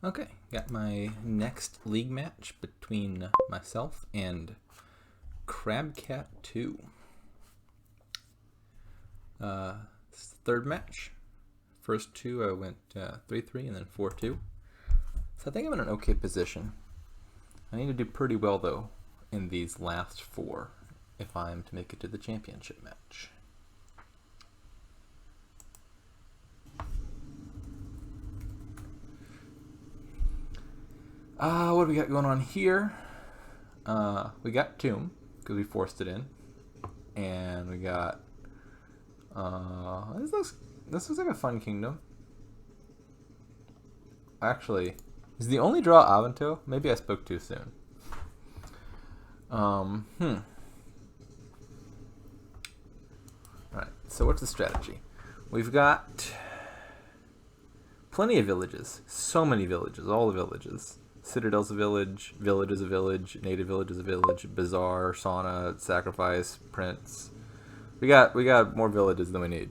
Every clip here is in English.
Okay, got my next league match between myself and crabcat2. This is the third match. First two I went 3-3 and then 4-2. So I think I'm in an okay position. I need to do pretty well though in these last four if I'm to make it to the championship match. What do we got going on here? We got Tomb, because we forced it in. And we got... this looks like a fun kingdom. Actually, is the only draw Avanto? Maybe I spoke too soon. Alright, so what's the strategy? We've got plenty of villages. So many villages, all the villages. Citadel's a village, Village is a village, Native Village is a village, Bazaar, Sauna, Sacrifice, Prince. We got more villages than we need.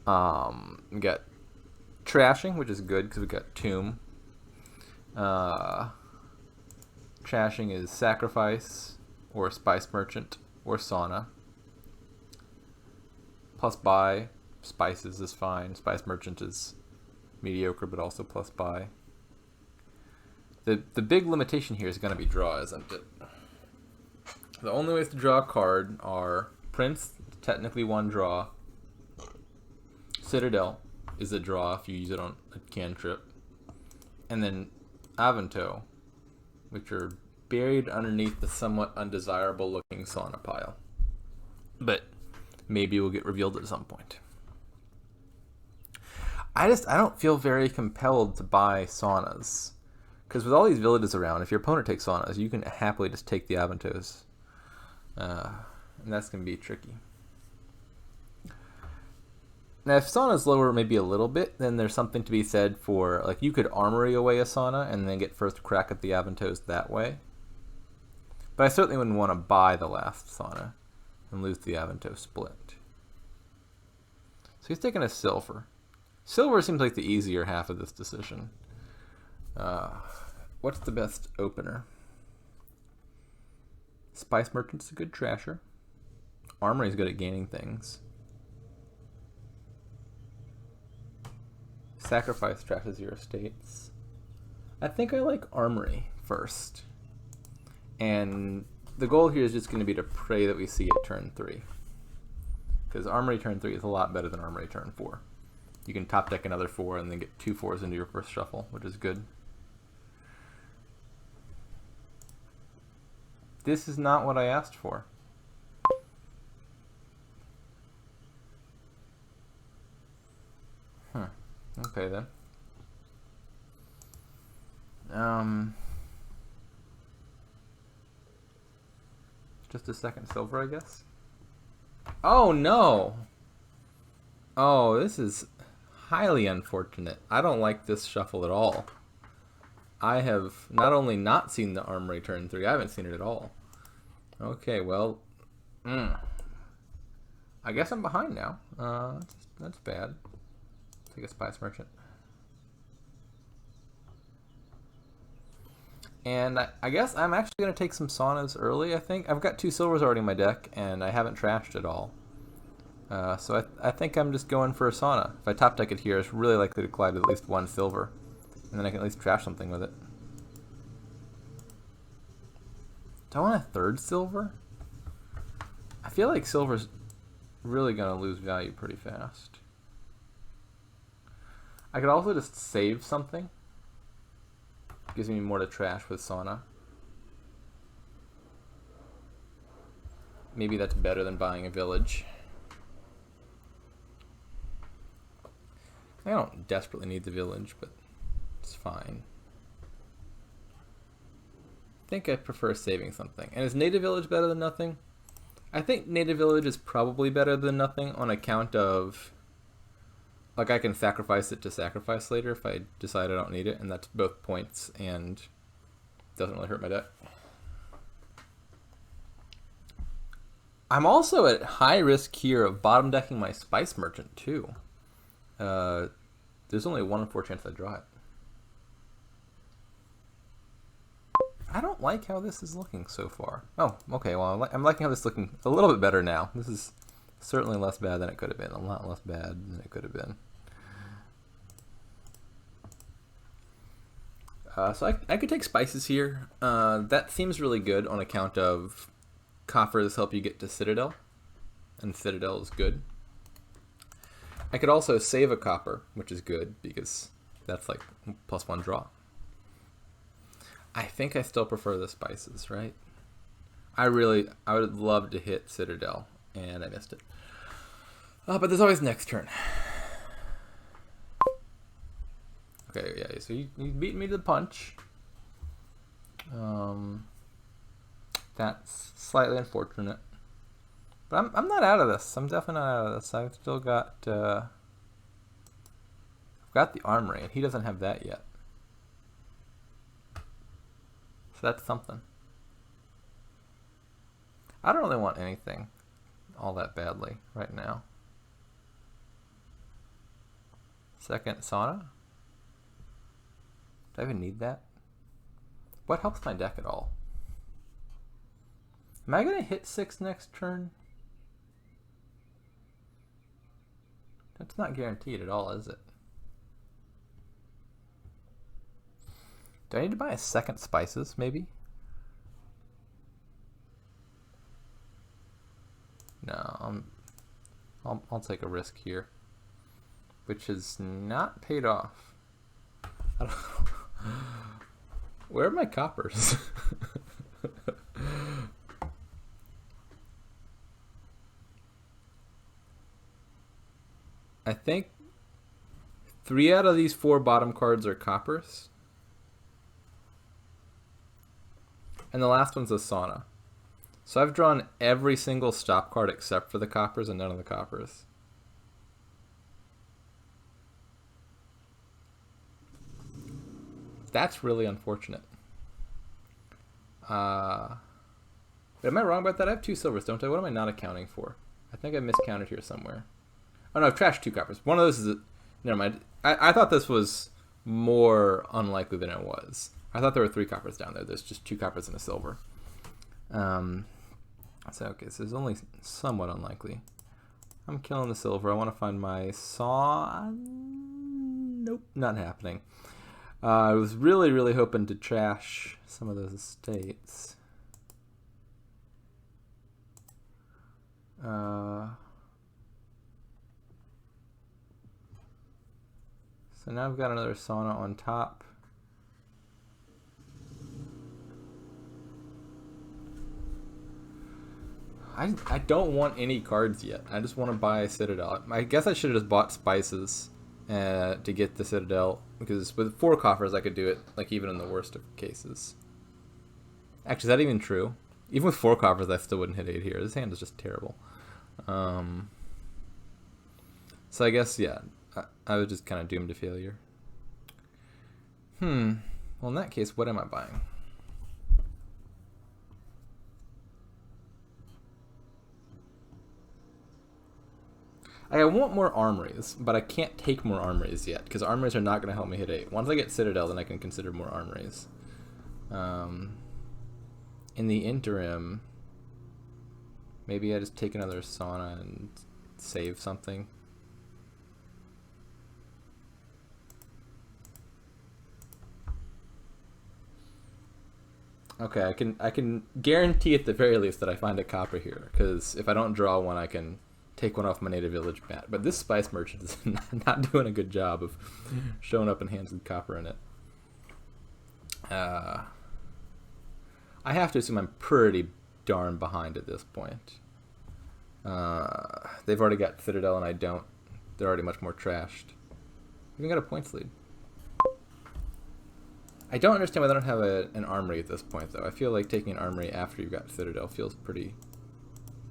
We got Trashing, which is good because we got Tomb. Trashing is Sacrifice, or Spice Merchant, or Sauna. Plus buy, Spices is fine. Spice Merchant is mediocre, but also plus buy. The big limitation here is going to be draw, isn't it? The only ways to draw a card are Prince, technically one draw. Citadel is a draw if you use it on a cantrip. And then Avanto, which are buried underneath the somewhat undesirable looking Sauna pile. But maybe will get revealed at some point. I don't feel very compelled to buy Saunas. Because with all these villages around, if your opponent takes Saunas, you can happily just take the Avantos. And that's going to be tricky. Now, if Sauna's lower maybe a little bit, then there's something to be said for, like, you could armory away a Sauna and then get first crack at the Avantos that way. But I certainly wouldn't want to buy the last Sauna and lose the Avanto split. So he's taking a silver. Silver seems like the easier half of this decision. What's the best opener? Spice Merchant's a good trasher. Armory's good at gaining things. Sacrifice trashes your estates. I think I like Armory first. And the goal here is just going to be to pray that we see it turn 3. Because Armory turn 3 is a lot better than Armory turn 4. You can top deck another 4 and then get 2 4s into your first shuffle, which is good. This is not what I asked for. Okay then. Just a second silver, I guess. Oh no! Oh, this is highly unfortunate. I don't like this shuffle at all. I have not only not seen the Armory turn 3, I haven't seen it at all. Okay, well, I guess I'm behind now. That's bad. Take a Spice Merchant. And I guess I'm actually going to take some Saunas early, I think. I've got 2 silvers already in my deck, and I haven't trashed at all. So I think I'm just going for a Sauna. If I top deck it here, it's really likely to collide with at least 1 silver. And then I can at least trash something with it. Do I want a 3rd silver? I feel like silver's really going to lose value pretty fast. I could also just save something. Gives me more to trash with Sauna. Maybe that's better than buying a village. I don't desperately need the village, but it's fine. I think I prefer saving something. And is Native Village better than nothing? I think Native Village is probably better than nothing on account of, like, I can sacrifice it to sacrifice later if I decide I don't need it, and that's both points and doesn't really hurt my deck. I'm also at high risk here of bottom decking my Spice Merchant too. There's only a 1 in 4 chance I draw it. I don't like how this is looking so far. Oh, okay. Well, I'm liking how this is looking a little bit better now. This is certainly less bad than it could have been. A lot less bad than it could have been. So I could take spices here. That seems really good on account of coppers help you get to Citadel, and Citadel is good. I could also save a copper, which is good because that's like +1 draw. I think I still prefer the spices, right? I would love to hit Citadel, and I missed it. But there's always next turn. Okay, yeah, so you beat me to the punch. That's slightly unfortunate. But I'm not out of this. I'm definitely not out of this. I've still got I've got the armory, and he doesn't have that yet. So that's something. I don't really want anything all that badly right now. Second Sauna. Do I even need that? What helps my deck at all? Am I going to hit 6 next turn? That's not guaranteed at all, is it? Do I need to buy a second spices, maybe? No, I'll take a risk here, which is not paid off. I don't know. Where are my coppers? I think 3 out of these 4 bottom cards are coppers. And the last one's a Sauna. So I've drawn every single stop card except for the coppers and none of the coppers. That's really unfortunate. But am I wrong about that? I have 2 silvers, don't I? What am I not accounting for? I think I miscounted here somewhere. Oh no, I've trashed 2 coppers. One of those is never mind. I thought this was more unlikely than it was. I thought there were 3 coppers down there. There's just 2 coppers and a silver. So okay, so it's only somewhat unlikely. I'm killing the silver. I want to find my saw. Nope, not happening. I was really hoping to trash some of those estates. So now I've got another sauna on top. I don't want any cards yet. I just want to buy a Citadel. I guess I should have just bought spices to get the Citadel, because with 4 coffers I could do it, like even in the worst of cases. Actually, is that even true? Even with 4 coffers I still wouldn't hit 8 here. This hand is just terrible. So I guess, yeah, I was just kind of doomed to failure. Well, in that case, what am I buying? I want more armories, but I can't take more armories yet, because armories are not going to help me hit 8. Once I get Citadel, then I can consider more armories. In the interim, maybe I just take another sauna and save something. Okay, I can guarantee at the very least that I find a copper here, because if I don't draw one, I can take one off my native village mat. But this spice merchant is not doing a good job of showing up in hands with copper in it. I have to assume I'm pretty darn behind at this point. They've already got Citadel and I don't. They're already much more trashed. Even got a points lead. I don't understand why they don't have an armory at this point, though. I feel like taking an armory after you've got Citadel feels pretty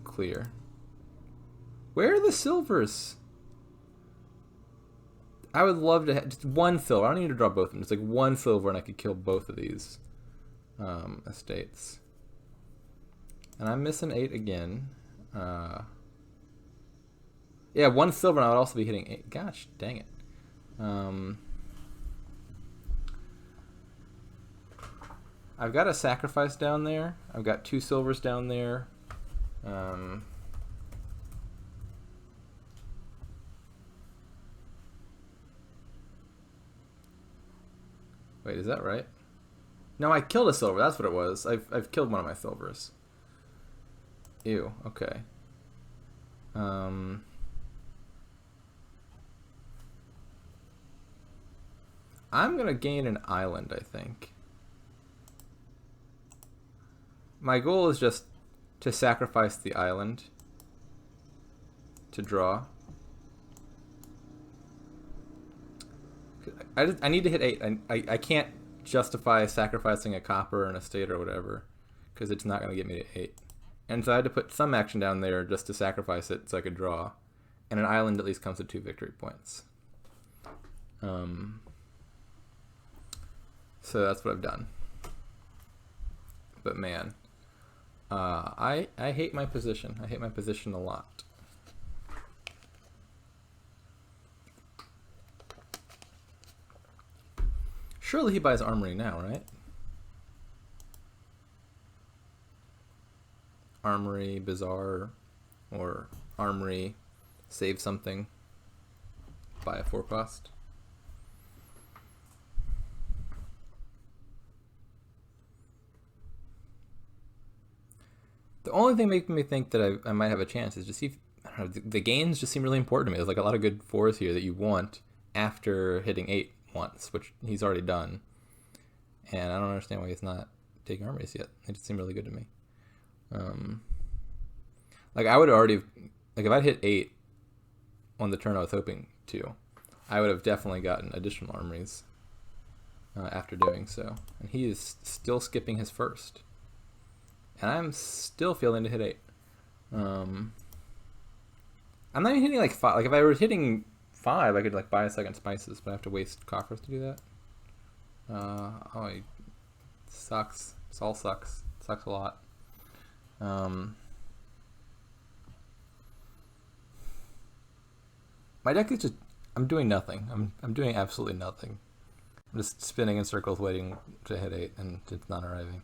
clear. Where are the silvers? I would love to have just 1 silver. I don't need to draw both of them. Just like 1 silver and I could kill both of these estates. And I'm missing 8 again. Yeah, 1 silver and I would also be hitting 8. Gosh, dang it. I've got a sacrifice down there. I've got 2 silvers down there. Wait, is that right? No, I killed a silver. That's what it was. I've killed one of my silvers. Ew. Okay. I'm gonna gain an island, I think. My goal is just to sacrifice the island to draw. I need to hit 8. I can't justify sacrificing a copper and a state or whatever, because it's not going to get me to 8. And so I had to put some action down there just to sacrifice it so I could draw. And an island at least comes with 2 victory points. So that's what I've done. But man, I hate my position. I hate my position a lot. Surely he buys Armory now, right? Armory, Bazaar, or Armory, save something, buy a 4 cost. The only thing making me think that I might have a chance is just see if, I don't know, the gains just seem really important to me. There's like a lot of good 4s here that you want after hitting 8 once, which he's already done. And I don't understand why he's not taking armories yet. They just seem really good to me. Like I would already, like if I'd hit 8 on the turn I was hoping to, I would have definitely gotten additional armories after doing so. And he is still skipping his first. And I'm still failing to hit 8. I'm not even hitting like 5. Like if I were hitting 5, I could like buy a second spices, but I have to waste coffers to do that. Oh, it sucks. This all sucks. It sucks a lot. My deck is just, I'm doing nothing. I'm doing absolutely nothing. I'm just spinning in circles waiting to hit 8 and it's not arriving.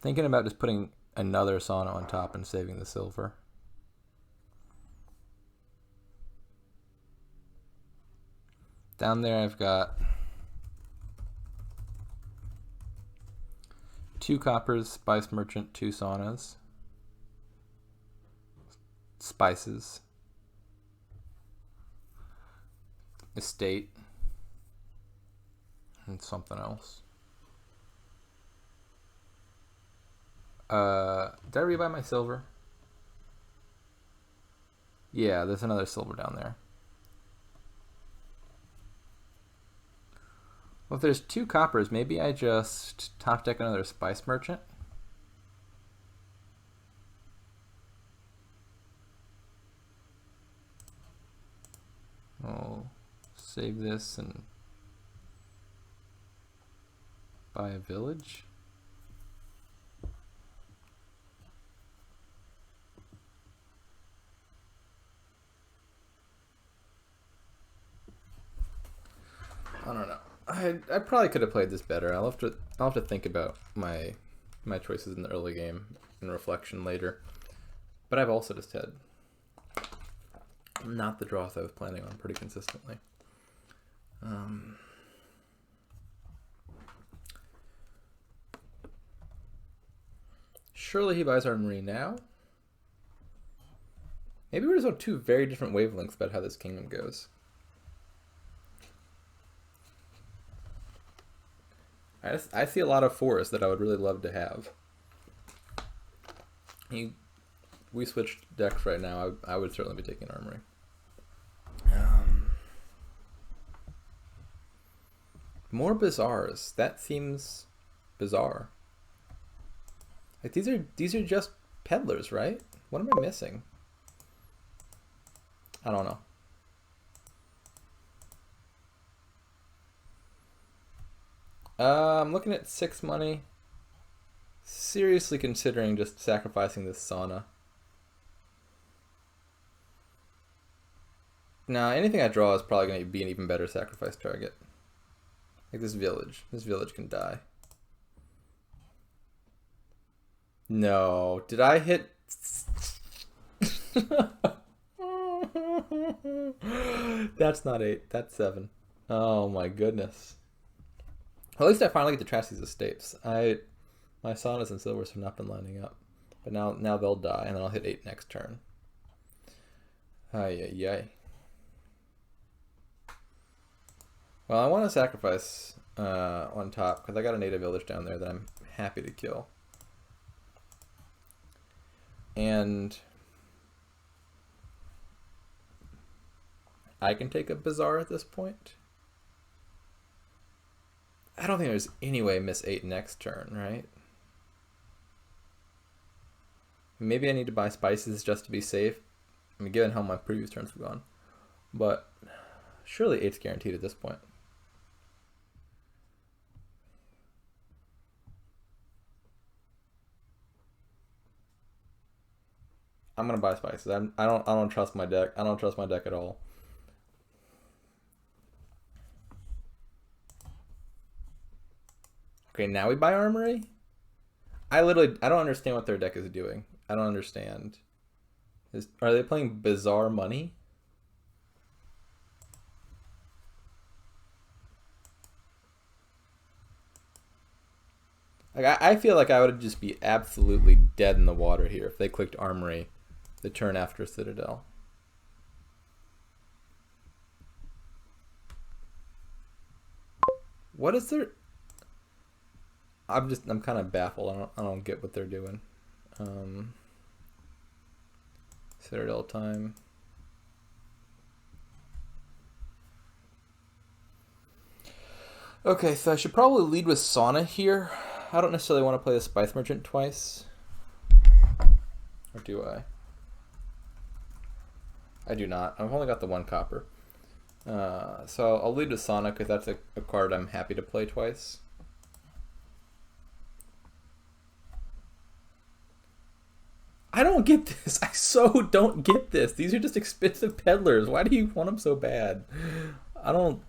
Thinking about just putting another Sauna on top and saving the silver. Down there I've got 2 coppers, Spice Merchant, 2 Saunas, Spices, Estate, and something else. Did I rebuy my silver? Yeah, there's another silver down there. Well, if there's 2 coppers, maybe I just top deck another Spice Merchant. I'll save this and buy a village. I don't know. I probably could have played this better. I'll have to think about my choices in the early game in reflection later. But I've also just had not the draws I was planning on pretty consistently. Surely he buys Armory now. Maybe we're just on 2 very different wavelengths about how this kingdom goes. I see a lot of 4s that I would really love to have. We switched decks right now. I would certainly be taking Armory. More Bazaars. That seems bizarre. Like these are just peddlers, right? What am I missing? I don't know. I'm looking at 6 money. Seriously considering just sacrificing this Sauna. Nah, anything I draw is probably going to be an even better sacrifice target. Like this village. This village can die. No. Did I hit... That's not 8. That's 7. Oh my goodness. Well, at least I finally get to trash these estates. My Saunas and Silvers have not been lining up. But now they'll die, and then I'll hit 8 next turn. Ay, ay, ay. Well, I want to sacrifice on top, because I got a native village down there that I'm happy to kill. And I can take a Bazaar at this point. I don't think there's any way miss 8 next turn, right? Maybe I need to buy spices just to be safe. I mean, given how my previous turns have gone. But surely 8's guaranteed at this point. I'm gonna buy spices. I don't trust my deck. I don't trust my deck at all. Okay, now we buy Armory? I don't understand what their deck is doing. I don't understand. Are they playing Bizarre Money? Like I feel like I would just be absolutely dead in the water here if they clicked Armory the turn after Citadel. What is their... I'm kind of baffled. I don't get what they're doing. Citadel time. Okay, so I should probably lead with Sauna here. I don't necessarily want to play the Spice Merchant twice. Or do I? I do not. I've only got the 1 copper. So I'll lead with Sauna because that's a card I'm happy to play twice. I don't get this. I so don't get this. These are just expensive peddlers. Why do you want them so bad? I don't...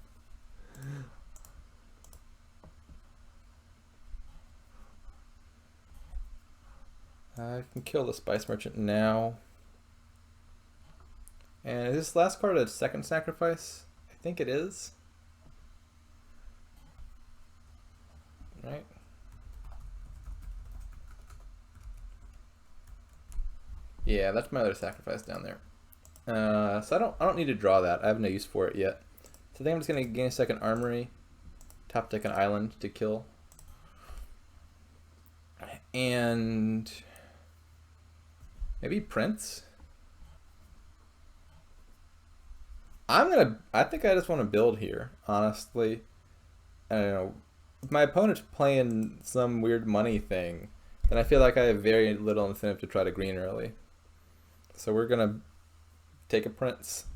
I can kill the Spice Merchant now. And is this last card a second sacrifice? I think it is. Right? Yeah, that's my other sacrifice down there. So I don't need to draw that. I have no use for it yet. So I think I'm just gonna gain a second Armory, top deck an island to kill. And maybe Prince. I think I just want to build here, honestly. I don't know. If my opponent's playing some weird money thing, then I feel like I have very little incentive to try to green early. So we're gonna take a Prince.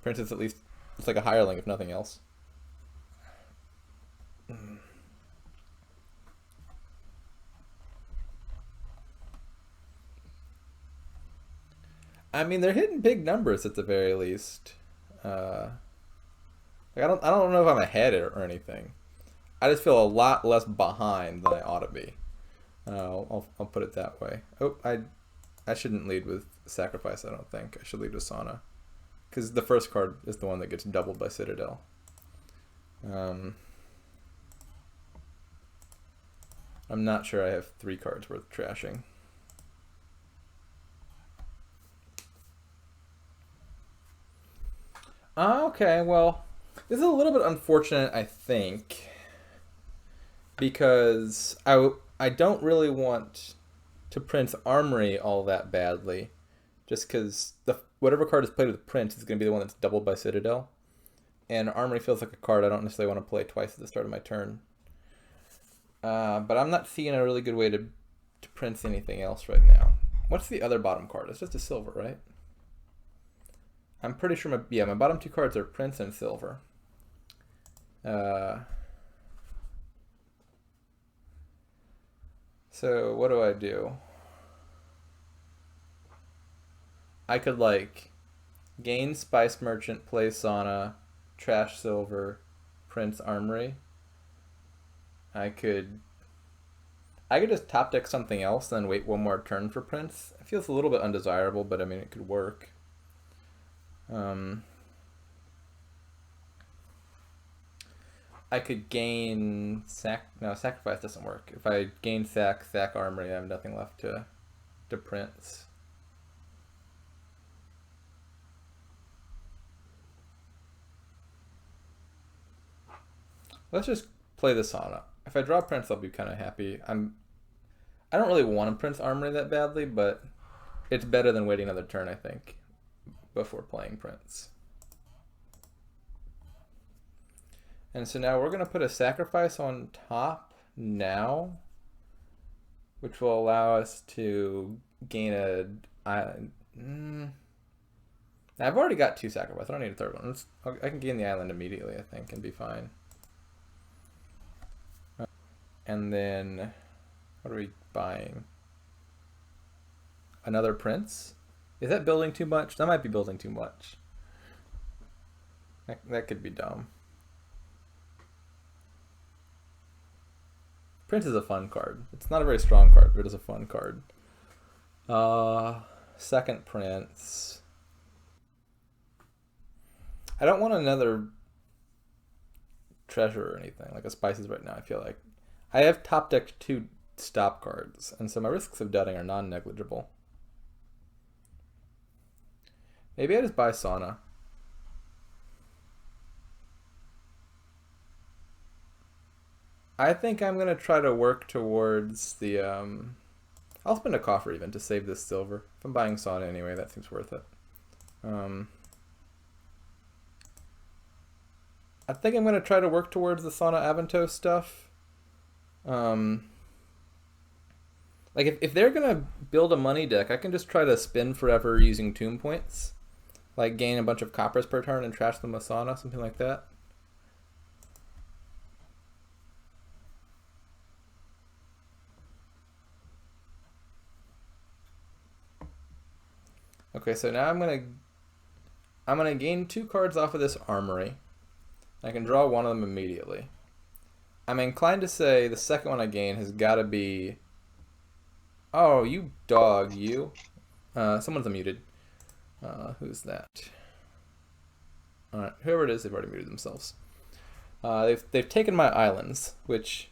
Prince is at least, it's like a hireling if nothing else. I mean, they're hitting big numbers at the very least. Like I don't know if I'm ahead or anything. I just feel a lot less behind than I ought to be. I'll put it that way. Oh, I shouldn't lead with Sacrifice, I don't think. I should lead with Sauna. Because the first card is the one that gets doubled by Citadel. I'm not sure I have 3 cards worth trashing. Okay, well, this is a little bit unfortunate, I think, because I don't really want to print Armory all that badly, just because whatever card is played with Prince is going to be the one that's doubled by Citadel, and Armory feels like a card I don't necessarily want to play twice at the start of my turn. But I'm not seeing a really good way to print anything else right now. What's the other bottom card? It's just a silver, right? I'm pretty sure my bottom 2 cards are Prince and Silver. So what do? I could like Gain Spice Merchant, play Sauna, trash Silver, Prince Armory. I could just top deck something else, then wait one more turn for Prince. It feels a little bit undesirable, but I mean it could work. I could gain no, sacrifice doesn't work. If I gain sack Armory, I have nothing left to Prince. Let's just play the Sauna. If I draw Prince, I'll be kind of happy. I don't really want a Prince Armory that badly, but it's better than waiting another turn, I think, before playing Prince. And so now we're going to put a sacrifice on top now, which will allow us to gain a island. I've already got 2 sacrifices. I don't need a third one. I can gain the island immediately, I think, and be fine. And then, what are we buying? Another Prince? Is that building too much? That might be building too much. That could be dumb. Prince is a fun card. It's not a very strong card, but it is a fun card. Second Prince. I don't want another treasure or anything, like a Spices right now, I feel like. I have top decked 2 stop cards, and so my risks of dudding are non-negligible. Maybe I just buy Sauna. I think I'm going to try to work towards the... I'll spend a coffer even to save this silver. If I'm buying Sauna anyway, that seems worth it. I think I'm going to try to work towards the Sauna Aventos stuff. Like if they're going to build a money deck, I can just try to spin forever using tomb points. Like gain a bunch of coppers per turn and trash them with Sauna, something like that. Okay, so now I'm gonna gain 2 cards off of this armory. I can draw one of them immediately. I'm inclined to say the second one I gain has got to be... Oh, you dog, you. Someone's unmuted. Who's that? Alright, whoever it is, they've already muted themselves. They've taken my islands, which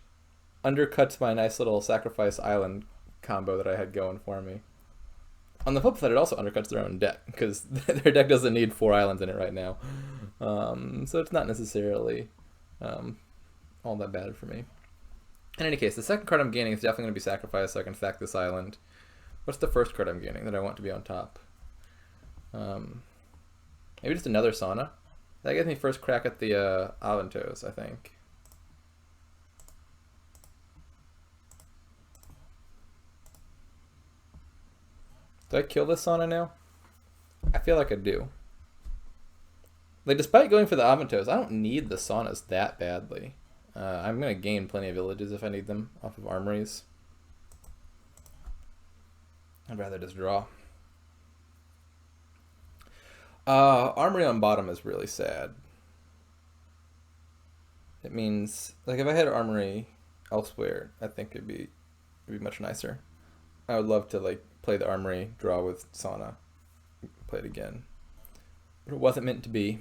undercuts my nice little sacrifice island combo that I had going for me. On the flip side, it also undercuts their own deck, because their deck doesn't need 4 islands in it right now. So it's not necessarily all that bad for me. In any case, the second card I'm gaining is definitely going to be sacrificed so I can sack this island. What's the first card I'm gaining that I want to be on top? Maybe just another Sauna. That gives me first crack at the Aventos, I think. Do I kill this Sauna now? I feel like I do. Like, despite going for the Aventos, I don't need the Saunas that badly. I'm going to gain plenty of villages if I need them off of armories. I'd rather just draw. Armory on bottom is really sad. It means, like, if I had armory elsewhere, I think it'd be much nicer. I would love to, like, play the armory, draw with Sauna, play it again. But it wasn't meant to be.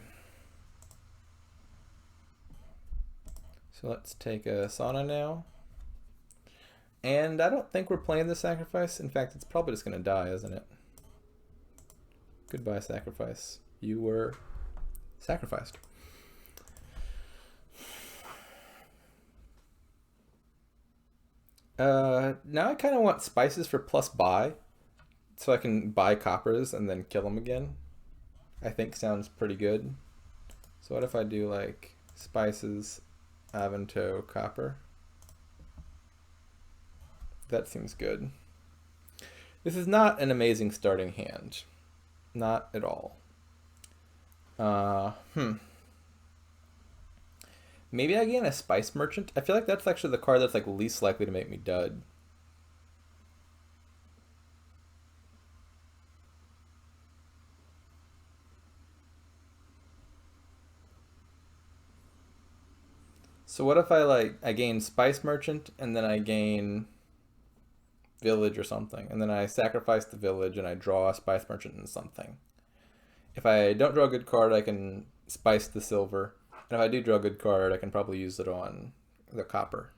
So let's take a Sauna now. And I don't think we're playing the sacrifice. In fact, it's probably just going to die, isn't it? Goodbye, sacrifice. You were sacrificed. Now I kind of want spices for plus buy, so I can buy coppers and then kill them again. I think sounds pretty good. So what if I do like spices, Avento, copper? That seems good. This is not an amazing starting hand. Not at all. Maybe I gain a Spice Merchant. I feel like that's actually the card that's like least likely to make me dud. So what if I gain Spice Merchant and then I gain Village or something, and then I sacrifice the Village and I draw a Spice Merchant and something. If I don't draw a good card, I can spice the silver. And if I do draw a good card, I can probably use it on the copper.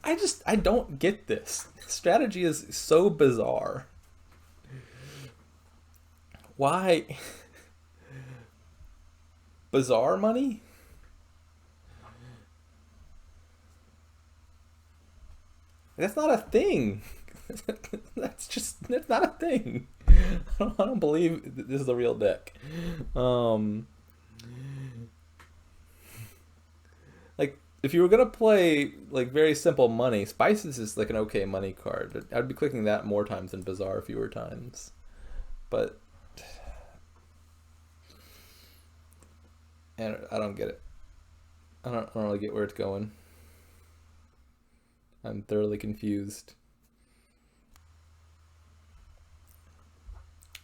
I don't get this. Strategy is so bizarre. Why? Bizarre money? That's not a thing. That's not a thing. I don't believe this is a real deck. Um, like if you were gonna play like very simple money, Spices is like an okay money card. I'd be clicking that more times than Bizarre fewer times. But and I don't get it. I don't really get where it's going. I'm thoroughly confused.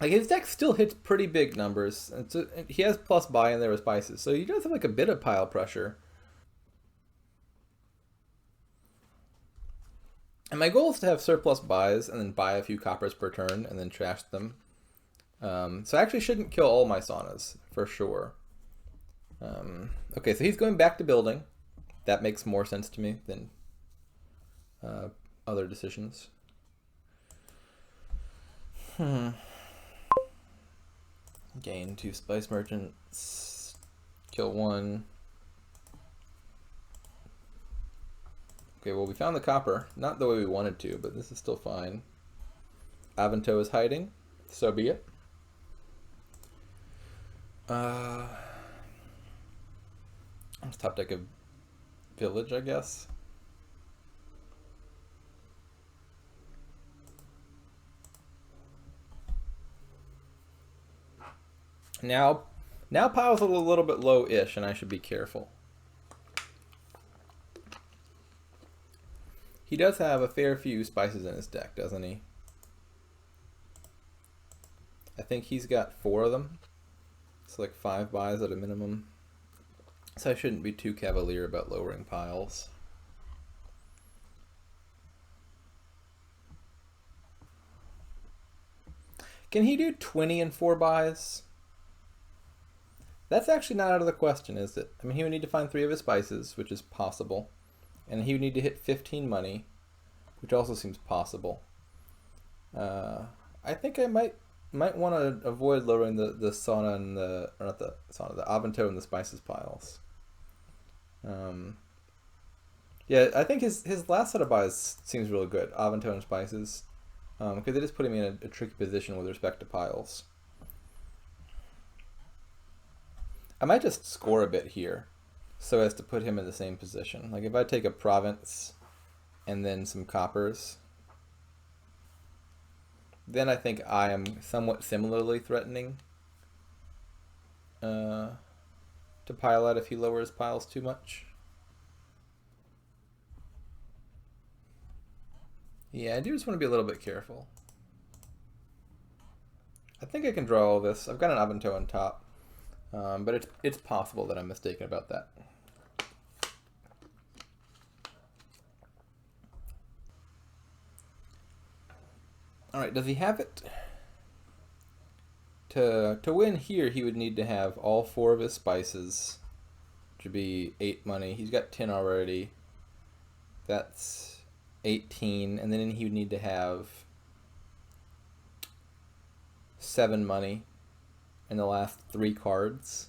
Like his deck still hits pretty big numbers. He has plus buy in there with Spices, so he does have like a bit of pile pressure. And my goal is to have surplus buys and then buy a few coppers per turn and then trash them. So I actually shouldn't kill all my saunas for sure. Okay, so he's going back to building. That makes more sense to me than other decisions. Gain 2 Spice Merchants. Kill 1. Okay, well we found the copper. Not the way we wanted to, but this is still fine. Avanto is hiding. So be it. Top deck of Village, I guess. Now pile's a little bit low-ish, and I should be careful. He does have a fair few spices in his deck, doesn't he? I think he's got 4 of them. It's like 5 buys at a minimum. So I shouldn't be too cavalier about lowering piles. Can he do 20 and 4 buys? That's actually not out of the question, is it? I mean, he would need to find 3 of his spices, which is possible. And he would need to hit 15 money, which also seems possible. I think I might want to avoid lowering the sauna and the Avanto and the spices piles. Yeah, I think his last set of buys seems really good. Avanto and spices, because it is putting me in a tricky position with respect to piles. I might just score a bit here so as to put him in the same position. Like if I take a province and then some coppers, then I think I am somewhat similarly threatening to pile out if he lowers piles too much. Yeah, I do just want to be a little bit careful. I think I can draw all this. I've got an Avanto on top. But it's possible that I'm mistaken about that. All right, does he have it? To win here, he would need to have all 4 of his spices, which would be 8 money. He's got 10 already. That's 18, and then he would need to have 7 money in the last 3 cards,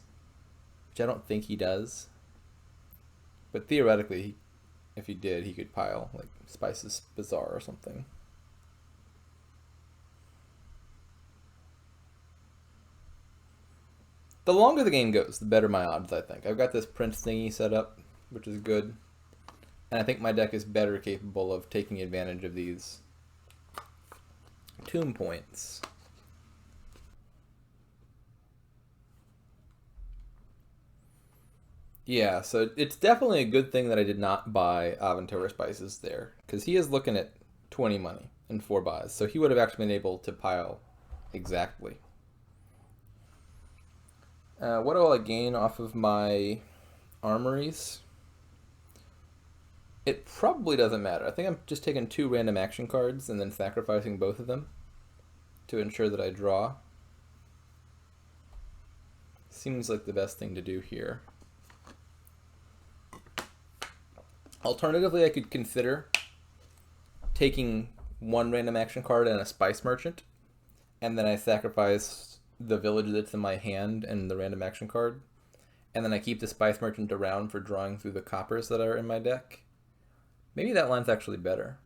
which I don't think he does. But theoretically, if he did, he could pile like Spices Bizarre or something. The longer the game goes, the better my odds, I think. I've got this Prince thingy set up, which is good. And I think my deck is better capable of taking advantage of these tomb points. Yeah, so it's definitely a good thing that I did not buy Aventura Spices there, because he is looking at 20 money and 4 buys, so he would have actually been able to pile exactly. What do I gain off of my armories? It probably doesn't matter. I think I'm just taking 2 random action cards and then sacrificing both of them to ensure that I draw. Seems like the best thing to do here. Alternatively, I could consider taking 1 random action card and a Spice Merchant, and then I sacrifice the village that's in my hand and the random action card, and then I keep the Spice Merchant around for drawing through the coppers that are in my deck. Maybe that line's actually better.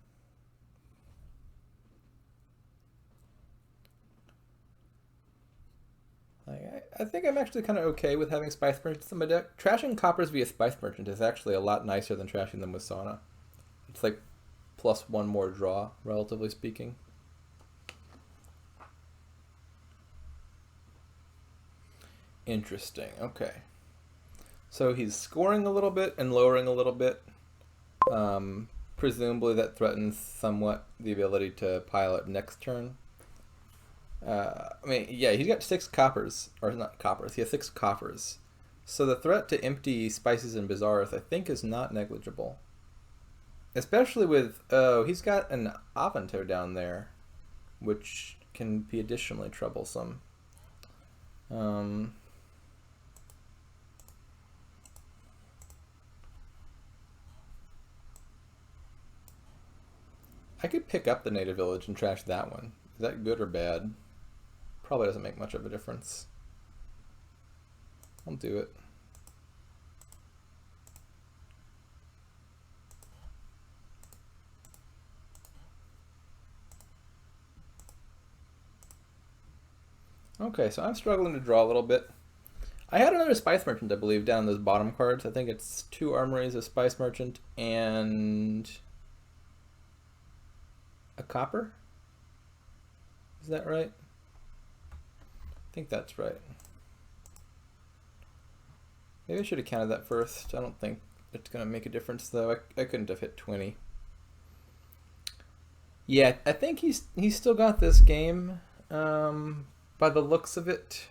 I think I'm actually kind of okay with having Spice Merchants in my deck. Trashing coppers via Spice Merchant is actually a lot nicer than trashing them with Sauna. It's like +1 more draw, relatively speaking. Interesting. Okay. So he's scoring a little bit and lowering a little bit. Presumably that threatens somewhat the ability to pile up next turn. I mean, yeah, he's got 6 coppers. Or not coppers, he has 6 coppers. So the threat to empty Spices and Bazaars, I think, is not negligible. Especially with, oh, he's got an Avanto down there, which can be additionally troublesome. I could pick up the native village and trash that one. Is that good or bad? Probably doesn't make much of a difference. I'll do it. Okay, so I'm struggling to draw a little bit. I had another Spice Merchant, I believe, down those bottom cards. I think it's 2 Armories, a Spice Merchant, and a copper? Is that right? I think that's right. Maybe I should have counted that first. I don't think it's going to make a difference, though. I couldn't have hit 20. Yeah, I think he's still got this game, by the looks of it.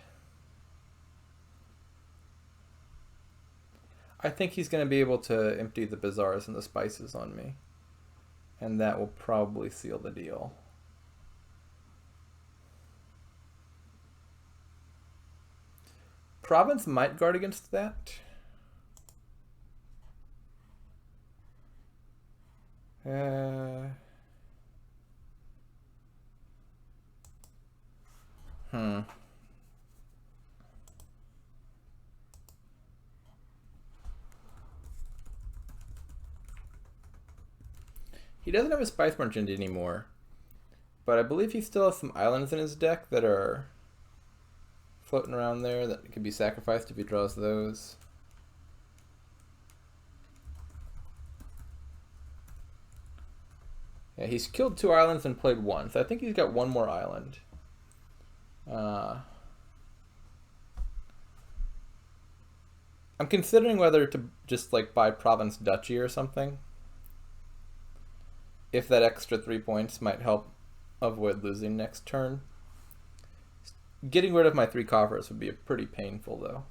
I think he's going to be able to empty the Bazaars and the Spices on me. And that will probably seal the deal. Province might guard against that. He doesn't have a Spice Merchant anymore, but I believe he still has some islands in his deck that are floating around there that could be sacrificed if he draws those. Yeah, he's killed 2 islands and played 1, so I think he's got 1 more island. I'm considering whether to just like buy Province Duchy or something. If that extra 3 points might help avoid losing next turn. Getting rid of my 3 coffers would be pretty painful, though.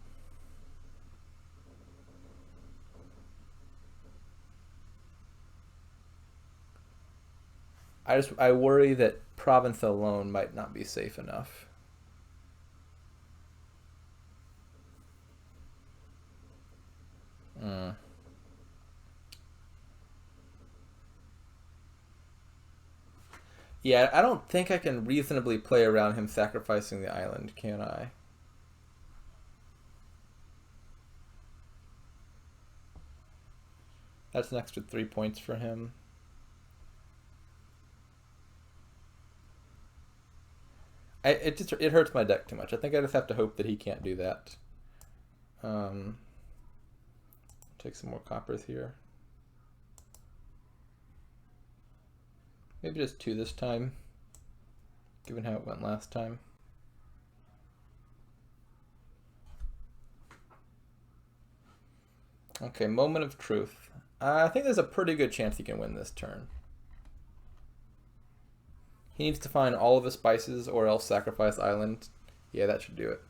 I worry that Province alone might not be safe enough. Yeah, I don't think I can reasonably play around him sacrificing the island, can I? That's an extra 3 points for him. It hurts my deck too much. I think I just have to hope that he can't do that. Take some more coppers here. Maybe just 2 this time, given how it went last time. Okay, moment of truth. I think there's a pretty good chance he can win this turn. He needs to find all of his spices or else sacrifice island. Yeah, that should do it.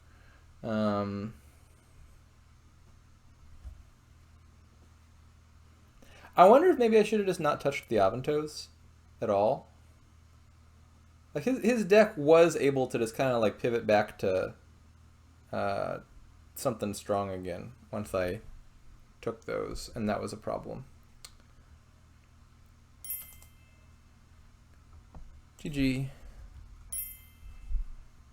I wonder if maybe I should have just not touched the Aventos at all. Like his deck was able to just kind of like pivot back to something strong again once I took those, and that was a problem. GG.